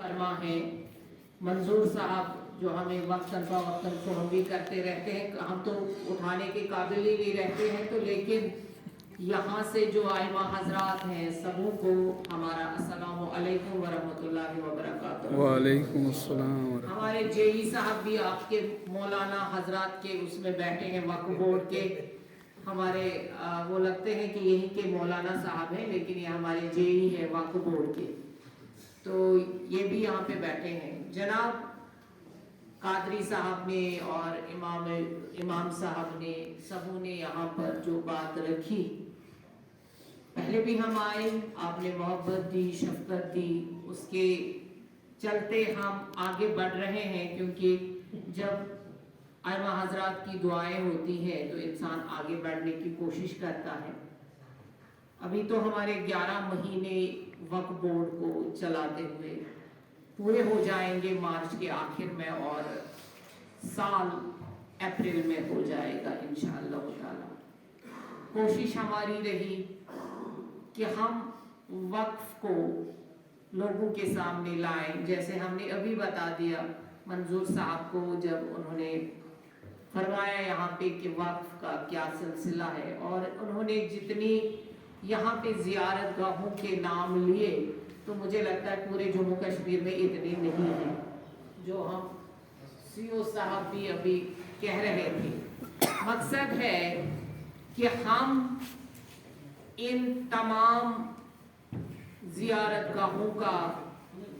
फरमा है। मंजूर साहब जो हमें वक्तन फ़वक्तन फ़ोन भी करते रहते हैं, हम तो उठाने के काबिल ही नहीं रहते हैं, तो लेकिन यहाँ से जो आइमा हजरात हैं सबों को हमारा अस्सलामु अलैकुम वरहमतुल्लाहि वबरकातुहू। वालेकुम अस्सलाम। हमारे जेई साहब भी आपके मौलाना हजरात के उसमें बैठे हैं, वक्फ बोर्ड के हमारे वो लगते हैं कि यहीं के मौलाना साहब हैं, लेकिन ये हमारे जेई हैं वक्फ बोर्ड के, तो ये भी यहाँ पे बैठे हैं। जनाब कादरी साहब ने और इमाम साहब ने सबों ने यहाँ पर जो बात रखी, पहले भी हम आए, आपने मोहब्बत दी, शफकत दी, उसके चलते हम आगे बढ़ रहे हैं, क्योंकि जब आइमा हजरात की दुआएं होती हैं तो इंसान आगे बढ़ने की कोशिश करता है। अभी तो हमारे 11 महीने वक्फ बोर्ड को चलाते हुए पूरे हो जाएंगे मार्च के आखिर में, और साल अप्रैल में हो जाएगा इंशाअल्लाह ताला। कोशिश हमारी रही कि हम वक्फ को लोगों के सामने लाएं, जैसे हमने अभी बता दिया मंजूर साहब को जब उन्होंने फरमाया यहाँ पे कि वक्फ का क्या सिलसिला है, और उन्होंने जितनी यहाँ पे ज़ियारत गाहों के नाम लिए, तो मुझे लगता है पूरे जम्मू कश्मीर में इतने नहीं हैं, जो हम सीओ साहब भी अभी कह रहे थे। मकसद है कि हम इन तमाम ज़ियारत गाहों का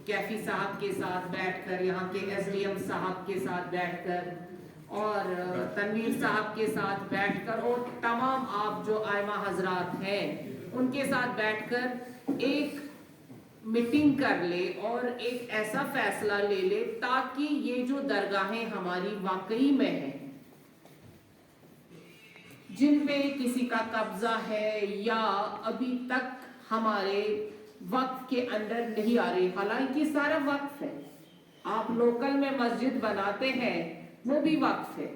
कैफी साहब के साथ बैठकर, यहाँ के एसडीएम साहब के साथ बैठकर और तनवीर साहब के साथ बैठकर, और तमाम आप जो आइमा हजरात हैं उनके साथ बैठकर एक मीटिंग कर ले और एक ऐसा फैसला ले ले ताकि ये जो दरगाहें हमारी वाकई में हैं, जिन पे किसी का कब्जा है या अभी तक हमारे वक्फ के अंदर नहीं आ रही, हालांकि सारा वक्फ है, आप लोकल में मस्जिद बनाते हैं वो भी वक्फ है,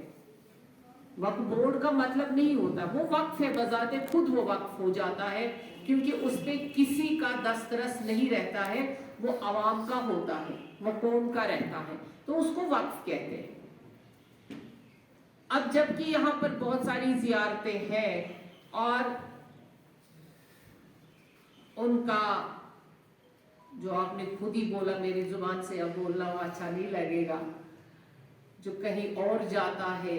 वक्फ बोर्ड का मतलब नहीं होता, वो वक्फ है, बजाते खुद वो वक्फ हो जाता है, क्योंकि उस पे किसी का दस्तरस नहीं रहता है, वो आवाम का होता है, वो कौम का रहता है, तो उसको वक्फ कहते हैं। अब जबकि यहाँ पर बहुत सारी ज़ियारतें हैं और उनका जो आपने खुद ही बोला, मेरी जुबान से अब बोलना वो अच्छा नहीं लगेगा, जो कहीं और जाता है